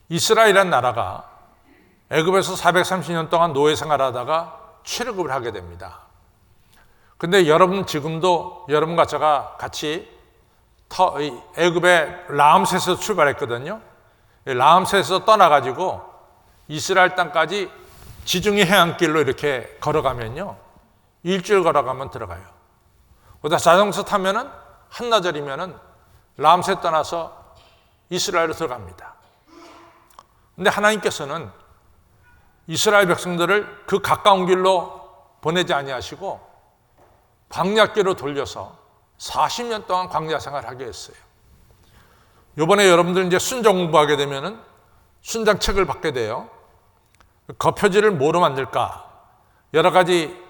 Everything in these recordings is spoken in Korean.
이스라엘이라는 나라가 애굽에서 430년 동안 노예 생활하다가 출애굽을 하게 됩니다. 근데 여러분 지금도 여러분과 제가 같이 애굽의 라암셋에서 출발했거든요. 라암셋에서 떠나가지고 이스라엘 땅까지 지중해 해안길로 이렇게 걸어가면요, 일주일 걸어가면 들어가요. 그러다 자동차 타면은 한나절이면은 라암셋 떠나서 이스라엘로 들어갑니다. 근데 하나님께서는 이스라엘 백성들을 그 가까운 길로 보내지 아니하시고 광야길로 돌려서 40년 동안 광야 생활하게 했어요. 이번에 여러분들 이제 순정 공부하게 되면은 순장책을 받게 돼요. 거표지를 뭐로 만들까? 여러 가지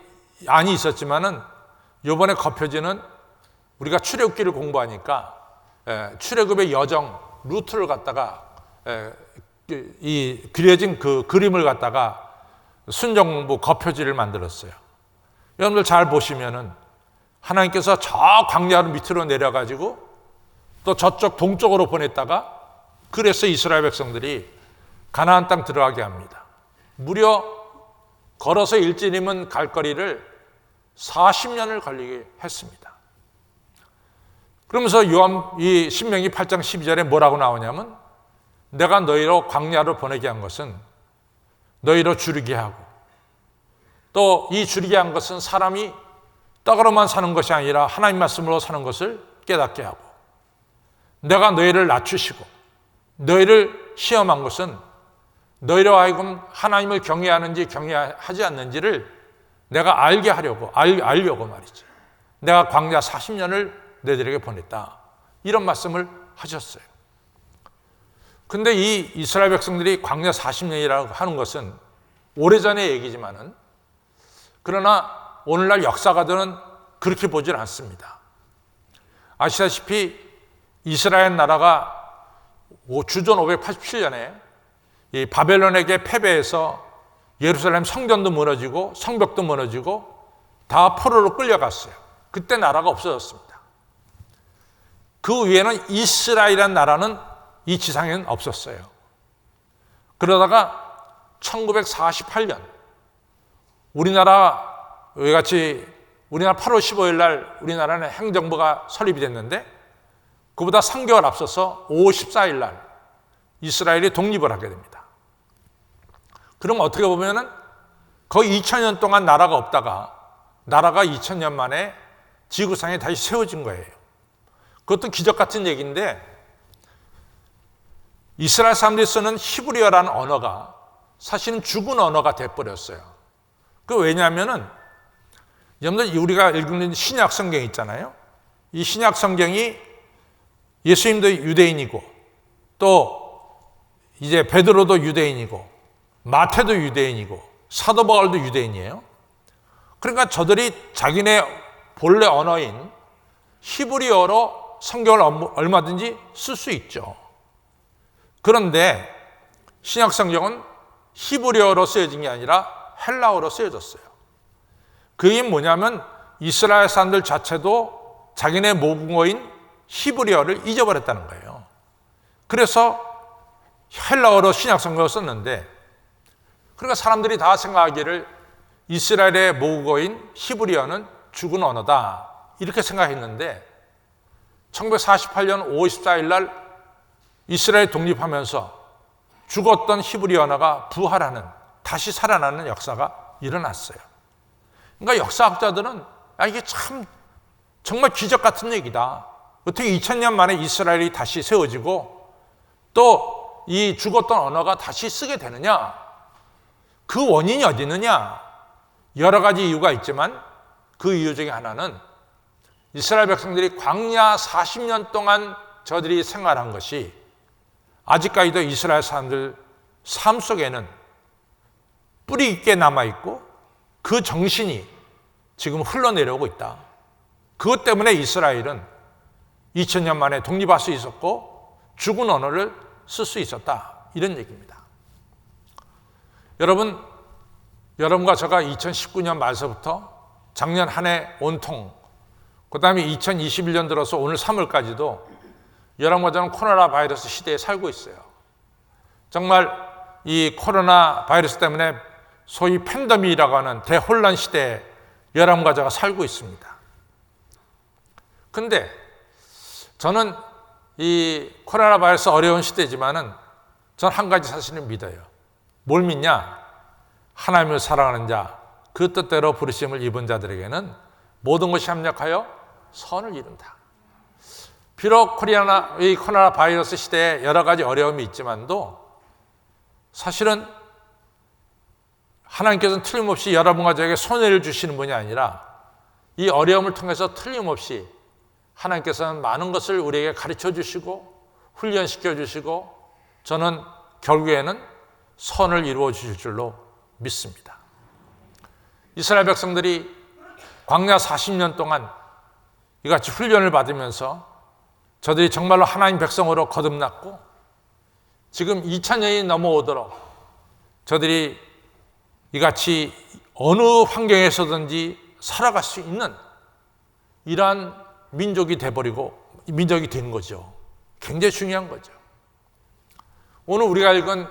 안이 있었지만은 이번에 거표지는 우리가 출애굽기를 공부하니까 출애굽의 여정 루트를 갖다가 이 그려진 그 그림을 갖다가 순정 공부 거표지를 만들었어요. 여러분들 잘 보시면은 하나님께서 저 광야로 밑으로 내려가지고 또 저쪽 동쪽으로 보냈다가 그래서 이스라엘 백성들이 가나안 땅 들어가게 합니다. 무려 걸어서 일진이면 갈 거리를 40년을 걸리게 했습니다. 그러면서 이 신명기 8장 12절에 뭐라고 나오냐면, 내가 너희로 광야로 보내게 한 것은 너희로 주르게 하고, 또 이 주르게 한 것은 사람이 떡으로만 사는 것이 아니라 하나님 말씀으로 사는 것을 깨닫게 하고, 내가 너희를 낮추시고 너희를 시험한 것은 너희로 하여금 하나님을 경외하는지 경외하지 않는지를 내가 알게 하려고, 알려고 말이죠. 내가 광야 40년을 너희들에게 보냈다. 이런 말씀을 하셨어요. 근데 이 이스라엘 백성들이 광야 40년이라고 하는 것은 오래전의 얘기지만은, 그러나 오늘날 역사가들은 그렇게 보질 않습니다. 아시다시피 이스라엘 나라가 주전 587년에 이 바벨론에게 패배해서 예루살렘 성전도 무너지고 성벽도 무너지고 다 포로로 끌려갔어요. 그때 나라가 없어졌습니다. 그 위에는 이스라엘이라는 나라는 이 지상에는 없었어요. 그러다가 1948년 우리나라 같이 우리나라 8월 15일 날 우리나라는 행정부가 설립이 됐는데, 그보다 3개월 앞서서 5월 14일 날 이스라엘이 독립을 하게 됩니다. 그럼 어떻게 보면은 거의 2000년 동안 나라가 없다가 나라가 2000년 만에 지구상에 다시 세워진 거예요. 그것도 기적 같은 얘기인데, 이스라엘 사람들이 쓰는 히브리어라는 언어가 사실은 죽은 언어가 돼버렸어요. 그 왜냐하면은 여러분들 우리가 읽는 신약 성경 있잖아요. 이 신약 성경이 예수님도 유대인이고 또 이제 베드로도 유대인이고 마태도 유대인이고 사도 바울도 유대인이에요. 그러니까 저들이 자기네 본래 언어인 히브리어로 성경을 얼마든지 쓸 수 있죠. 그런데 신약 성경은 히브리어로 쓰여진 게 아니라 헬라어로 쓰여졌어요. 그게 뭐냐면 이스라엘 사람들 자체도 자기네 모국어인 히브리어를 잊어버렸다는 거예요. 그래서 헬라어로 신약 성경을 썼는데, 그러니까 사람들이 다 생각하기를 이스라엘의 모국어인 히브리어는 죽은 언어다 이렇게 생각했는데, 1948년 5월 14일 날 이스라엘 독립하면서 죽었던 히브리 언어가 부활하는, 다시 살아나는 역사가 일어났어요. 그러니까 역사학자들은 이게 참 정말 기적 같은 얘기다. 어떻게 2000년 만에 이스라엘이 다시 세워지고 또 이 죽었던 언어가 다시 쓰게 되느냐? 그 원인이 어디 있느냐? 여러 가지 이유가 있지만 그 이유 중에 하나는 이스라엘 백성들이 광야 40년 동안 저들이 생활한 것이 아직까지도 이스라엘 사람들 삶 속에는 뿌리 있게 남아있고 그 정신이 지금 흘러내려오고 있다. 그것 때문에 이스라엘은 2000년 만에 독립할 수 있었고 죽은 언어를 쓸 수 있었다. 이런 얘기입니다. 여러분과 제가 2019년 말서부터 작년 한 해 온통, 그 다음에 2021년 들어서 오늘 3월까지도 여러분과 저는 코로나 바이러스 시대에 살고 있어요. 정말 이 코로나 바이러스 때문에 소위 팬데믹이라고 하는 대혼란 시대에 여러분 가정가 살고 있습니다. 근데 저는 이 코로나 바이러스 어려운 시대지만은 전 한 가지 사실을 믿어요. 뭘 믿냐? 하나님을 사랑하는 자, 그 뜻대로 부르심을 입은 자들에게는 모든 것이 합력하여 선을 이룬다. 비록 이 코로나 바이러스 시대에 여러 가지 어려움이 있지만도 사실은 하나님께서는 틀림없이 여러분과 저에게 손해를 주시는 분이 아니라 이 어려움을 통해서 틀림없이 하나님께서는 많은 것을 우리에게 가르쳐 주시고 훈련시켜 주시고 저는 결국에는 선을 이루어 주실 줄로 믿습니다. 이스라엘 백성들이 광야 40년 동안 이같이 훈련을 받으면서 저들이 정말로 하나님 백성으로 거듭났고 지금 2000년이 넘어오도록 저들이 이같이 어느 환경에서든지 살아갈 수 있는 이러한 민족이 된 거죠. 굉장히 중요한 거죠. 오늘 우리가 읽은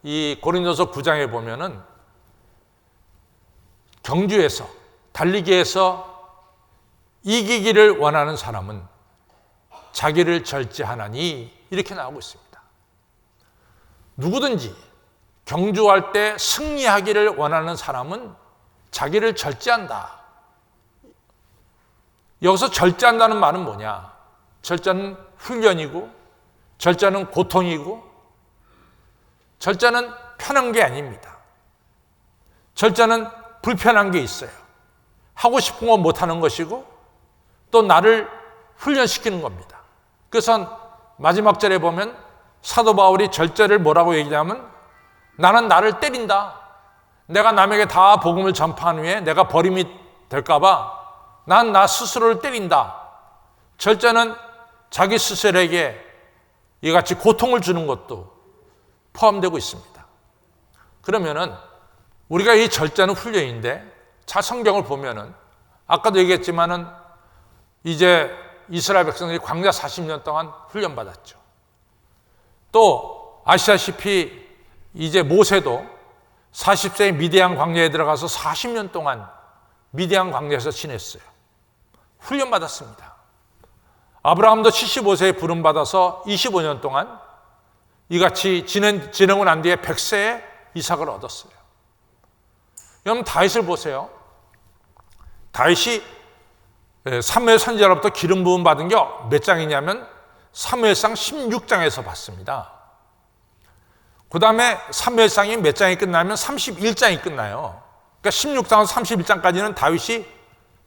이 고린도서 9장에 보면은 경주에서 달리기에서 이기기를 원하는 사람은 자기를 절제하나니 이렇게 나오고 있습니다. 누구든지 경주할 때 승리하기를 원하는 사람은 자기를 절제한다. 여기서 절제한다는 말은 뭐냐? 절제는 훈련이고 절제는 고통이고 절제는 편한 게 아닙니다. 절제는 불편한 게 있어요. 하고 싶은 거 못하는 것이고 또 나를 훈련시키는 겁니다. 그래서 마지막 절에 보면 사도 바울이 절제를 뭐라고 얘기하면 나는 나를 때린다. 내가 남에게 다 복음을 전파한 후에 내가 버림이 될까 봐 난 나 스스로를 때린다. 절제는 자기 스스로에게 이같이 고통을 주는 것도 포함되고 있습니다. 그러면은 우리가 이 절제는 훈련인데 자 성경을 보면은 아까도 얘기했지만은 이제 이스라엘 백성들이 광야 40년 동안 훈련받았죠. 또 아시다시피 이제 모세도 40세의 미디안 광야에 들어가서 40년 동안 미디안 광야에서 지냈어요. 훈련받았습니다. 아브라함도 75세에 부름받아서 25년 동안 이같이 지내고 난 뒤에 100세에 이삭을 얻었어요. 여러분 다윗을 보세요. 다윗이 사무엘 선지자로부터 기름 부음 받은 게 몇 장이냐면 사무엘상 16장에서 받습니다. 그 다음에 사무엘상이 몇 장이 끝나면 31장이 끝나요. 그러니까 16장에서 31장까지는 다윗이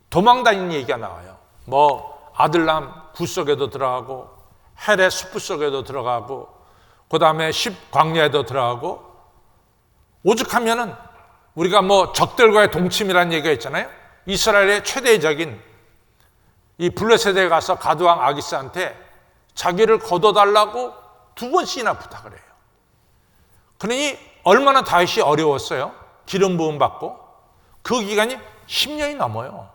도망다니는 얘기가 나와요. 뭐 아들람 구 속에도 들어가고 헬의 숲 속에도 들어가고 그 다음에 광야에도 들어가고 오죽하면은 우리가 뭐 적들과의 동침이라는 얘기가 있잖아요. 이스라엘의 최대적인 이 블레셋에 가서 가드왕 아기스한테 자기를 거둬달라고 2번씩이나 부탁을 해요. 그러니 얼마나 다윗이 어려웠어요. 기름 부음 받고 그 기간이 10년이 넘어요.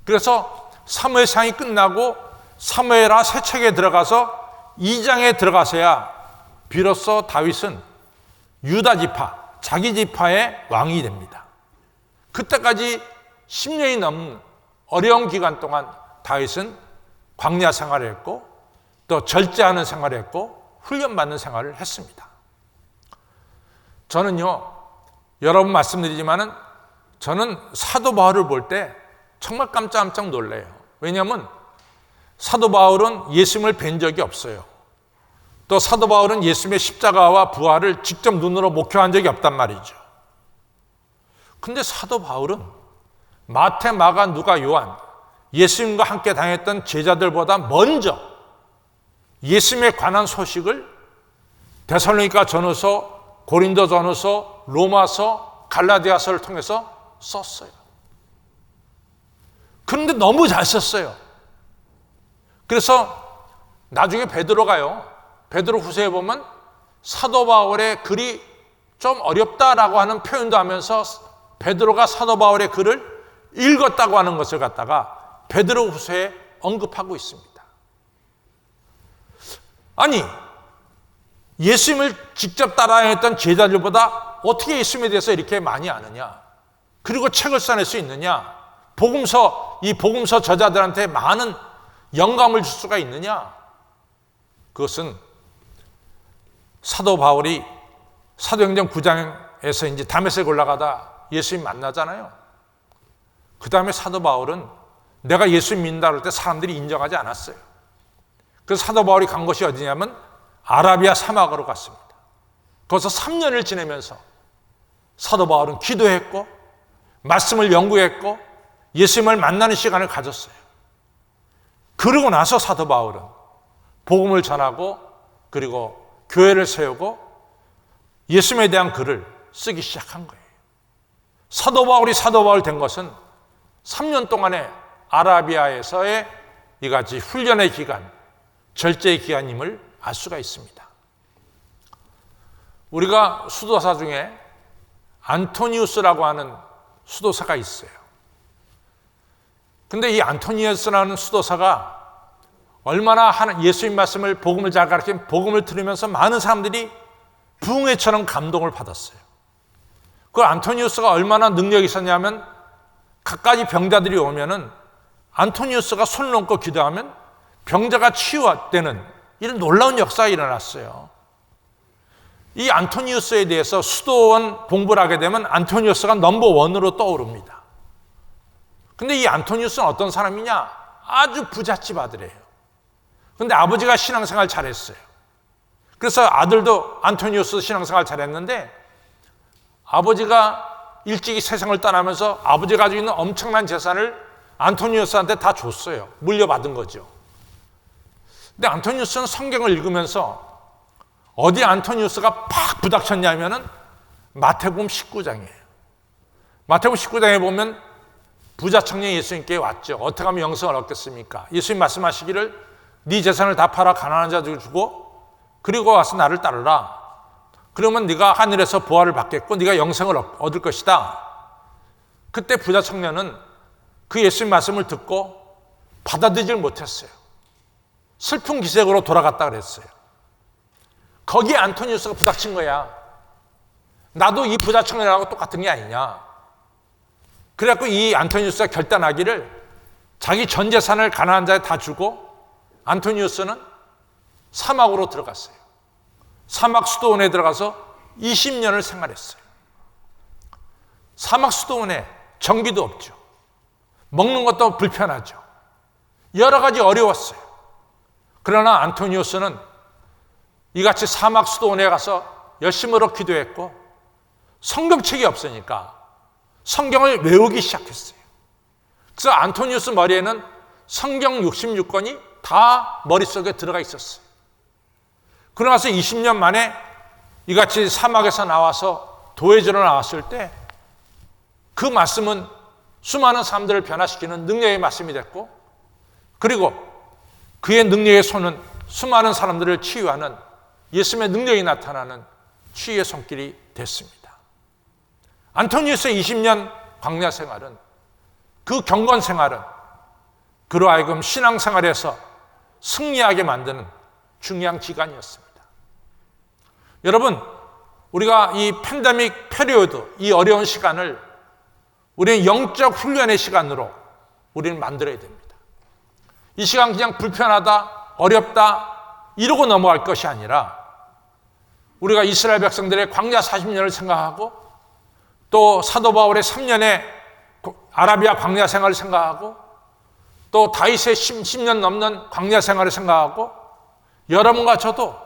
그래서 사무엘상이 끝나고 사무엘하 새 책에 들어가서 2장에 들어가서야 비로소 다윗은 유다 지파, 자기 지파의 왕이 됩니다. 그때까지 10년이 넘는 어려운 기간 동안 다윗은 광야 생활을 했고 또 절제하는 생활을 했고 훈련받는 생활을 했습니다. 저는요, 여러 번 말씀드리지만은 저는 사도 바울을 볼 때 정말 깜짝깜짝 놀래요. 왜냐하면 사도 바울은 예수님을 뵌 적이 없어요. 또 사도 바울은 예수님의 십자가와 부활을 직접 눈으로 목격한 적이 없단 말이죠. 근데 사도 바울은 마태, 마가, 누가, 요한 예수님과 함께 다녔던 제자들보다 먼저 예수님에 관한 소식을 데살로니가 전후서, 고린도 전후서, 로마서, 갈라디아서를 통해서 썼어요. 그런데 너무 잘 썼어요. 그래서 나중에 베드로가요. 베드로 후서에 보면 사도 바울의 글이 좀 어렵다라고 하는 표현도 하면서 베드로가 사도 바울의 글을 읽었다고 하는 것을 갖다가 베드로 후서에 언급하고 있습니다. 아니, 예수님을 직접 따라했던 제자들보다 어떻게 예수님에 대해서 이렇게 많이 아느냐? 그리고 책을 써낼 수 있느냐? 이 복음서 저자들한테 많은 영감을 줄 수가 있느냐? 그것은 사도 바울이 사도행전 9장에서 이제 다메섹에 올라가다 예수님 만나잖아요. 그 다음에 사도 바울은 내가 예수님 믿는다 그럴 때 사람들이 인정하지 않았어요. 그래서 사도 바울이 간 것이 어디냐면 아라비아 사막으로 갔습니다. 거기서 3년을 지내면서 사도 바울은 기도했고 말씀을 연구했고 예수님을 만나는 시간을 가졌어요. 그러고 나서 사도 바울은 복음을 전하고 그리고 교회를 세우고 예수님에 대한 글을 쓰기 시작한 거예요. 사도 바울이 사도 바울 된 것은 3년 동안의 아라비아에서의 이같이 훈련의 기간, 절제의 기간임을 알 수가 있습니다. 우리가 수도사 중에 안토니우스라고 하는 수도사가 있어요. 근데 이 안토니우스라는 수도사가 얼마나 예수님 말씀을 복음을 잘 가르치는 복음을 들으면서 많은 사람들이 부흥회처럼 감동을 받았어요. 그 안토니우스가 얼마나 능력이 있었냐면 갖가지 병자들이 오면은 안토니우스가 손을 얹고 기도하면 병자가 치유되는 이런 놀라운 역사가 일어났어요. 이 안토니우스에 대해서 수도원 공부를 하게 되면 안토니우스가 넘버원으로 떠오릅니다. 근데 이 안토니우스는 어떤 사람이냐? 아주 부잣집 아들이에요. 근데 아버지가 신앙생활 잘했어요. 그래서 아들도 안토니우스 신앙생활 잘했는데 아버지가 일찍이 세상을 떠나면서 아버지가 가지고 있는 엄청난 재산을 안토니우스한테 다 줬어요. 물려받은 거죠. 근데 안토니우스는 성경을 읽으면서 어디 안토니우스가 팍 부닥쳤냐면은 마태복음 19장이에요. 마태복음 19장에 보면 부자 청년이 예수님께 왔죠. 어떻게 하면 영생을 얻겠습니까? 예수님 말씀하시기를 네 재산을 다 팔아 가난한 자들에게 주고 그리고 와서 나를 따르라. 그러면 네가 하늘에서 보화를 받겠고 네가 영생을 얻을 것이다. 그때 부자 청년은 그 예수님 말씀을 듣고 받아들이질 못했어요. 슬픈 기색으로 돌아갔다 그랬어요. 거기에 안토니우스가 부닥친 거야. 나도 이 부자 청년하고 똑같은 게 아니냐. 그래갖고 이 안토니우스가 결단하기를 자기 전 재산을 가난한 자에 다 주고 안토니우스는 사막으로 들어갔어요. 사막 수도원에 들어가서 20년을 생활했어요. 사막 수도원에 전기도 없죠. 먹는 것도 불편하죠. 여러 가지 어려웠어요. 그러나 안토니우스는 이같이 사막 수도원에 가서 열심으로 기도했고 성경책이 없으니까 성경을 외우기 시작했어요. 그래서 안토니우스 머리에는 성경 66권이 다 머릿속에 들어가 있었어요. 그러고 나서 20년 만에 이같이 사막에서 나와서 도회지로 나왔을 때 그 말씀은 수많은 사람들을 변화시키는 능력의 말씀이 됐고 그리고 그의 능력의 손은 수많은 사람들을 치유하는 예수님의 능력이 나타나는 치유의 손길이 됐습니다. 안토니우스의 20년 광야 생활은 그 경건 생활은 그로 하여금 신앙생활에서 승리하게 만드는 중요한 기간이었습니다. 여러분, 우리가 이 팬데믹 페리오드, 이 어려운 시간을 우리는 영적 훈련의 시간으로 우리는 만들어야 됩니다. 이 시간 그냥 불편하다, 어렵다 이러고 넘어갈 것이 아니라 우리가 이스라엘 백성들의 광야 40년을 생각하고 또 사도 바울의 3년의 아라비아 광야 생활을 생각하고 또 다윗의 10년 넘는 광야 생활을 생각하고 여러분과 저도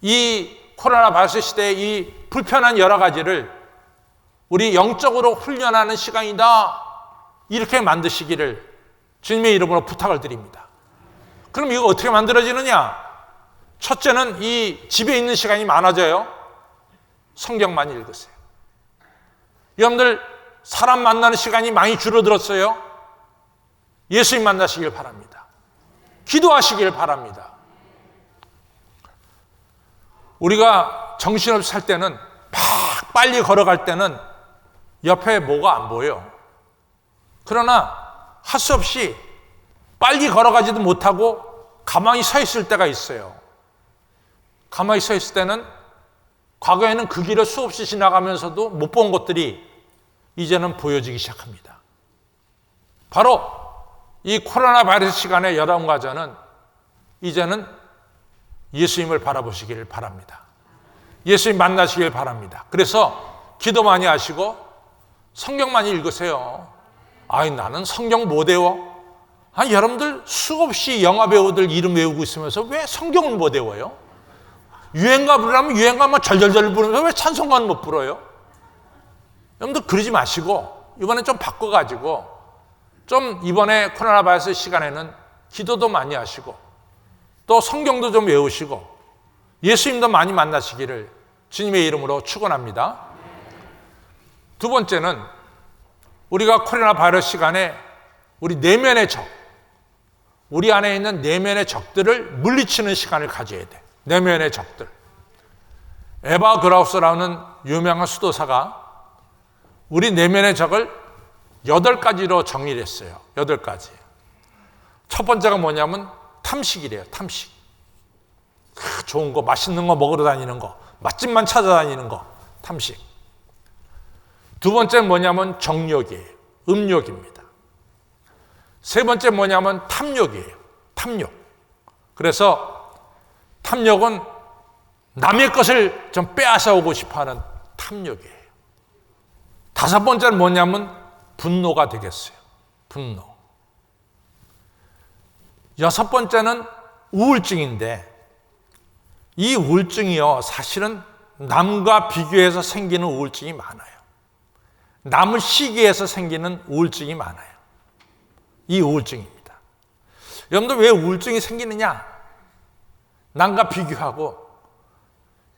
이 코로나 바이러스 시대의 이 불편한 여러 가지를 우리 영적으로 훈련하는 시간이다 이렇게 만드시기를 주님의 이름으로 부탁을 드립니다. 그럼 이거 어떻게 만들어지느냐? 첫째는 이 집에 있는 시간이 많아져요. 성경만 읽으세요. 여러분들 사람 만나는 시간이 많이 줄어들었어요. 예수님 만나시길 바랍니다. 기도하시길 바랍니다. 우리가 정신없이 살 때는 막 빨리 걸어갈 때는 옆에 뭐가 안 보여. 그러나 할 수 없이 빨리 걸어가지도 못하고 가만히 서 있을 때가 있어요. 가만히 서 있을 때는 과거에는 그 길을 수없이 지나가면서도 못 본 것들이 이제는 보여지기 시작합니다. 바로 이 코로나 바이러스 시간에 여러분과 저는 이제는 예수님을 바라보시길 바랍니다. 예수님 만나시길 바랍니다. 그래서 기도 많이 하시고 성경 많이 읽으세요. 아이, 나는 성경 못 외워. 여러분들 수없이 영화 배우들 이름 외우고 있으면서 왜 성경을 못 외워요? 유행가 부르라면 유행가만 절절절 부르면서 왜 찬송가는 못 불어요? 여러분들 그러지 마시고 이번에 좀 바꿔가지고 좀 이번에 코로나 바이러스 시간에는 기도도 많이 하시고 또 성경도 좀 외우시고 예수님도 많이 만나시기를 주님의 이름으로 축원합니다. 두 번째는 우리가 코로나 바이러스 시간에 우리 내면의 적, 우리 안에 있는 내면의 적들을 물리치는 시간을 가져야 돼. 내면의 적들. 에바 그라우스라는 유명한 수도사가 우리 내면의 적을 8가지로 정의를 했어요. 8가지. 첫 번째가 뭐냐면 탐식이래요. 탐식. 좋은 거, 맛있는 거 먹으러 다니는 거, 맛집만 찾아다니는 거, 탐식. 두 번째는 뭐냐면 정욕이에요. 음욕입니다. 세 번째 뭐냐면 탐욕이에요. 탐욕. 그래서 탐욕은 남의 것을 좀 빼앗아 오고 싶어하는 탐욕이에요. 다섯 번째는 뭐냐면 분노가 되겠어요. 분노. 여섯 번째는 우울증인데 이 우울증이요, 사실은 남과 비교해서 생기는 우울증이 많아요. 남을 시기해서 생기는 우울증이 많아요. 이 우울증입니다. 여러분들 왜 우울증이 생기느냐? 남과 비교하고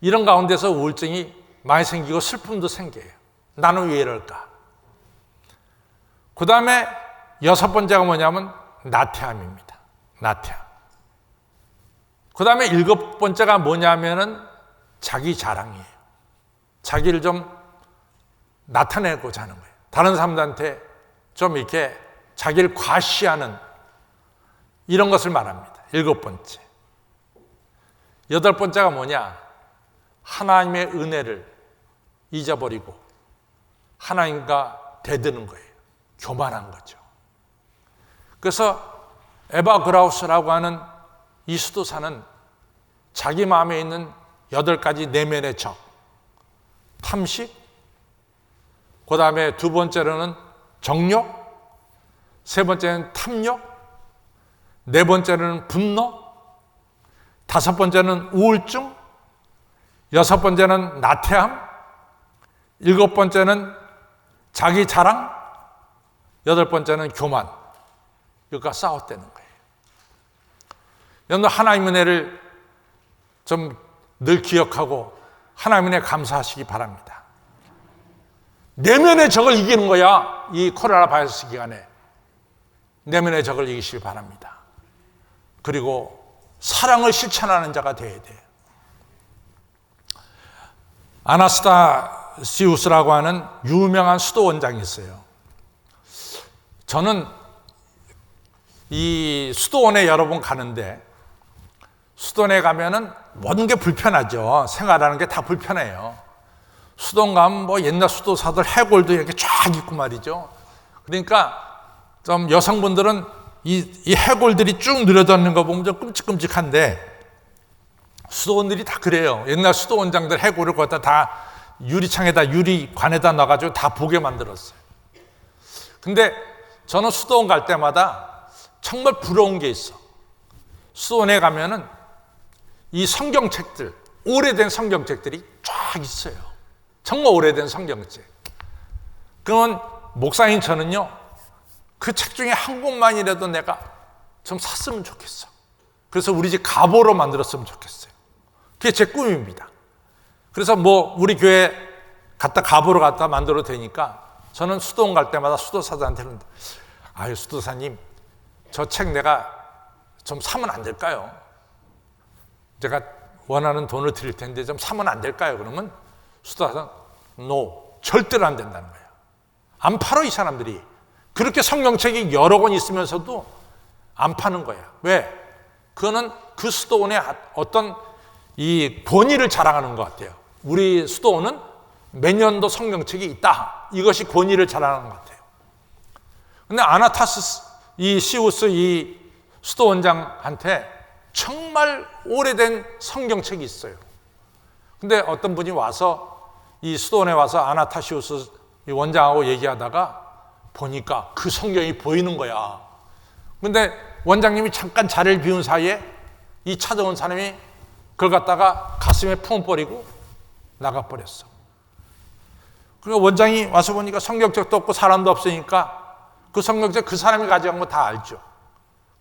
이런 가운데서 우울증이 많이 생기고 슬픔도 생겨요. 나는 왜 이럴까? 그 다음에 여섯 번째가 뭐냐면 나태함입니다. 나태함. 그 다음에 일곱 번째가 뭐냐면은 자기 자랑이에요. 자기를 좀 나타내고자 하는 거예요. 다른 사람들한테 좀 이렇게 자기를 과시하는 이런 것을 말합니다. 일곱 번째. 여덟 번째가 뭐냐? 하나님의 은혜를 잊어버리고 하나님과 대드는 거예요. 교만한 거죠. 그래서 에바 그라우스라고 하는 이 수도사는 자기 마음에 있는 8가지 내면의 적, 탐식, 그 다음에 두 번째로는 정욕, 세 번째는 탐욕, 네 번째는 분노, 다섯 번째는 우울증, 여섯 번째는 나태함, 일곱 번째는 자기 자랑, 여덟 번째는 교만. 이것과 싸웠다는 거예요. 여러분 하나님의 은혜를 좀 늘 기억하고 하나님의 은혜 감사하시기 바랍니다. 내면의 적을 이기는 거야. 이 코로나 바이러스 기간에 내면의 적을 이기시기 바랍니다. 그리고 사랑을 실천하는 자가 되어야 돼요. 아나스타시우스라고 하는 유명한 수도 원장이 있어요. 저는 이 수도원에 여러 번 가는데 수도원에 가면은 모든 게 불편하죠. 생활하는 게 다 불편해요. 수도원 가면 뭐 옛날 수도사들 해골도 이렇게 쫙 있고 말이죠. 그러니까 좀 여성분들은 이 해골들이 쭉 늘어다니는 거 보면 좀 끔찍끔찍한데 수도원들이 다 그래요. 옛날 수도원장들 해골을 거기다 다 유리창에다 유리관에다 넣어가지고 다 보게 만들었어요. 근데 저는 수도원 갈 때마다 정말 부러운 게 있어. 수도원에 가면은 이 성경책들, 오래된 성경책들이 쫙 있어요. 정말 오래된 성경책. 그러면 목사님 저는요, 그 책 중에 한 권만이라도 내가 좀 샀으면 좋겠어. 그래서 우리 집 가보로 만들었으면 좋겠어요. 그게 제 꿈입니다. 그래서 뭐 우리 교회 갖다 가보로 갖다 만들어도 되니까 저는 수도원 갈 때마다 수도사들한테 그러는데, 아유 수도사님 저 책 내가 좀 사면 안 될까요? 제가 원하는 돈을 드릴 텐데 좀 사면 안 될까요? 그러면 수도사는 no, 절대로 안 된다는 거예요. 안 팔어 이 사람들이. 그렇게 성경책이 여러 권 있으면서도 안 파는 거야. 왜? 그거는 그 수도원의 어떤 이 권위를 자랑하는 것 같아요. 우리 수도원은 몇 년도 성경책이 있다. 이것이 권위를 자랑하는 것 같아요. 근데 아나타스 이 시우스 이 수도원장한테 정말 오래된 성경책이 있어요. 근데 어떤 분이 와서 이 수도원에 와서 아나타시우스 이 원장하고 얘기하다가 보니까 그 성경이 보이는 거야. 근데 원장님이 잠깐 자리를 비운 사이에 이 찾아온 사람이 그걸 갖다가 가슴에 품어버리고 나가버렸어. 그러니까 원장이 와서 보니까 성경책도 없고 사람도 없으니까 그 성경책 그 사람이 가져간 거 다 알죠.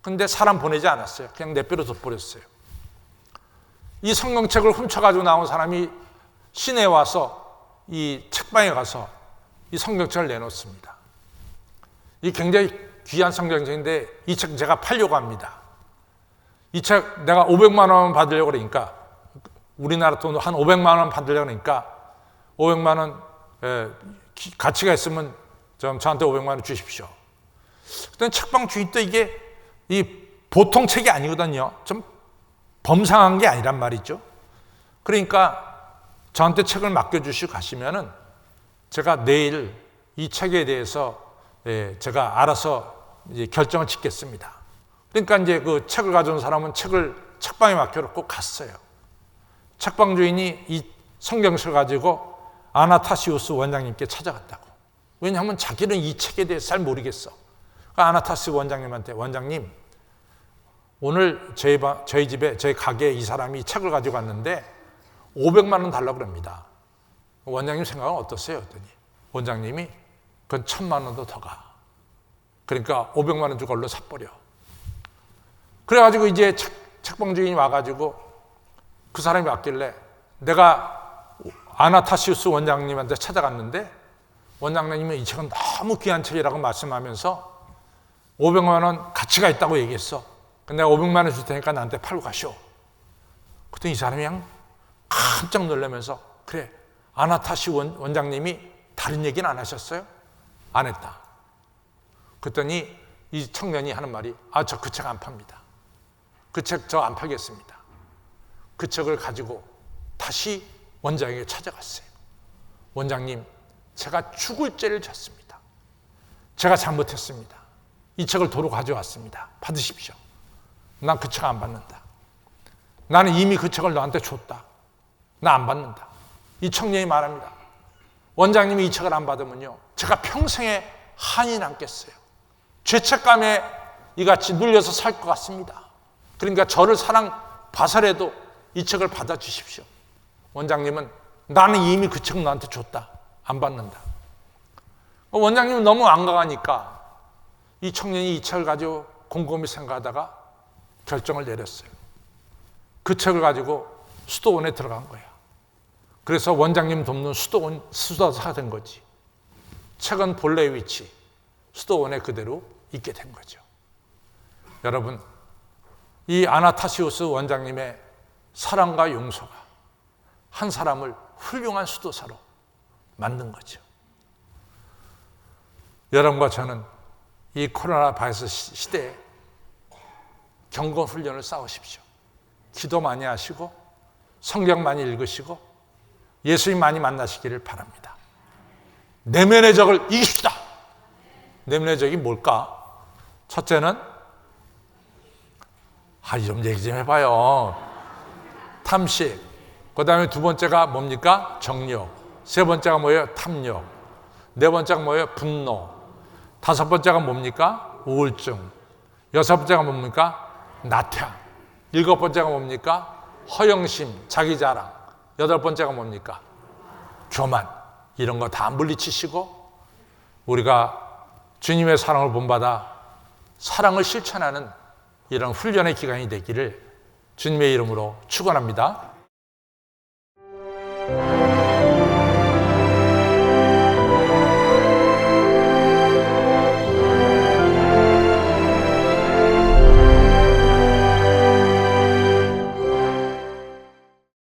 근데 사람 보내지 않았어요. 그냥 내버려 둬버렸어요. 이 성경책을 훔쳐가지고 나온 사람이 시내에 와서 이 책방에 가서 이 성경책을 내놓습니다. 이 굉장히 귀한 성경책인데 이 책 제가 팔려고 합니다. 이 책 내가 500만 원 받으려고 그러니까 우리나라 돈으로 한 500만 원 받으려고 그러니까 500만 원 가치가 있으면 저한테 500만 원 주십시오. 그때 책방 주인도 이게 이 보통 책이 아니거든요. 좀 범상한 게 아니란 말이죠. 그러니까 저한테 책을 맡겨주시고 가시면은 제가 내일 이 책에 대해서 제가 알아서 이제 결정을 짓겠습니다. 그러니까 이제 그 책을 가져온 사람은 책을 책방에 맡겨놓고 갔어요. 책방 주인이 이 성경책을 가지고 아나타시우스 원장님께 찾아갔다고. 왜냐하면 자기는 이 책에 대해서 잘 모르겠어. 그러니까 아나타시우스 원장님한테 원장님 오늘 저희 집에 저희 가게에 이 사람이 책을 가지고 왔는데 500만 원 달라고 그럽니다. 원장님 생각은 어떠세요? 했더니 원장님이 그건 1000만 원도 더 가. 그러니까 500만 원 주고 얼른 사버려. 그래가지고 이제 책방 주인이 와가지고 그 사람이 왔길래 내가 아나타시우스 원장님한테 찾아갔는데 원장님이 이 책은 너무 귀한 책이라고 말씀하면서 500만 원 가치가 있다고 얘기했어. 근데 내가 500만 원 줄 테니까 나한테 팔고 가시오. 그랬더니 이 사람이 그냥 깜짝 놀라면서 그래 아나타시 원장님이 다른 얘기는 안 하셨어요? 안 했다. 그랬더니 이 청년이 하는 말이 저 그 책 안 팝니다. 그 책 저 안 팔겠습니다. 그 책을 가지고 다시 원장에게 찾아갔어요. 원장님 제가 죽을 죄를 졌습니다. 제가 잘못했습니다. 이 책을 도로 가져왔습니다. 받으십시오. 난 그 책 안 받는다. 나는 이미 그 책을 너한테 줬다. 나 안 받는다. 이 청년이 말합니다. 원장님이 이 책을 안 받으면요 제가 평생에 한이 남겠어요. 죄책감에 이같이 눌려서 살 것 같습니다. 그러니까 저를 사랑 봐서라도 이 책을 받아주십시오. 원장님은 나는 이미 그 책 너한테 줬다. 안 받는다. 원장님은 너무 완강하니까 이 청년이 이 책을 가지고 곰곰이 생각하다가 결정을 내렸어요. 그 책을 가지고 수도원에 들어간 거야. 그래서 원장님 돕는 수도원 수도사가 된 거지. 책은 본래 위치 수도원에 그대로 있게 된 거죠. 여러분, 이 아나타시우스 원장님의 사랑과 용서가 한 사람을 훌륭한 수도사로 만든 거죠. 여러분과 저는 이 코로나 바이러스 시대에 경건 훈련을 쌓으십시오. 기도 많이 하시고 성경 많이 읽으시고 예수님 많이 만나시기를 바랍니다. 내면의 적을 이깁시다. 내면의 적이 뭘까? 첫째는 좀 얘기 좀 해봐요. 탐식. 그 다음에 두 번째가 뭡니까? 정욕. 세 번째가 뭐예요? 탐욕. 네 번째가 뭐예요? 분노. 다섯 번째가 뭡니까? 우울증. 여섯 번째가 뭡니까? 나태함. 일곱 번째가 뭡니까? 허영심, 자기자랑. 여덟 번째가 뭡니까? 교만. 이런 거 다 물리치시고 우리가 주님의 사랑을 본받아 사랑을 실천하는 이런 훈련의 기간이 되기를 주님의 이름으로 축원합니다.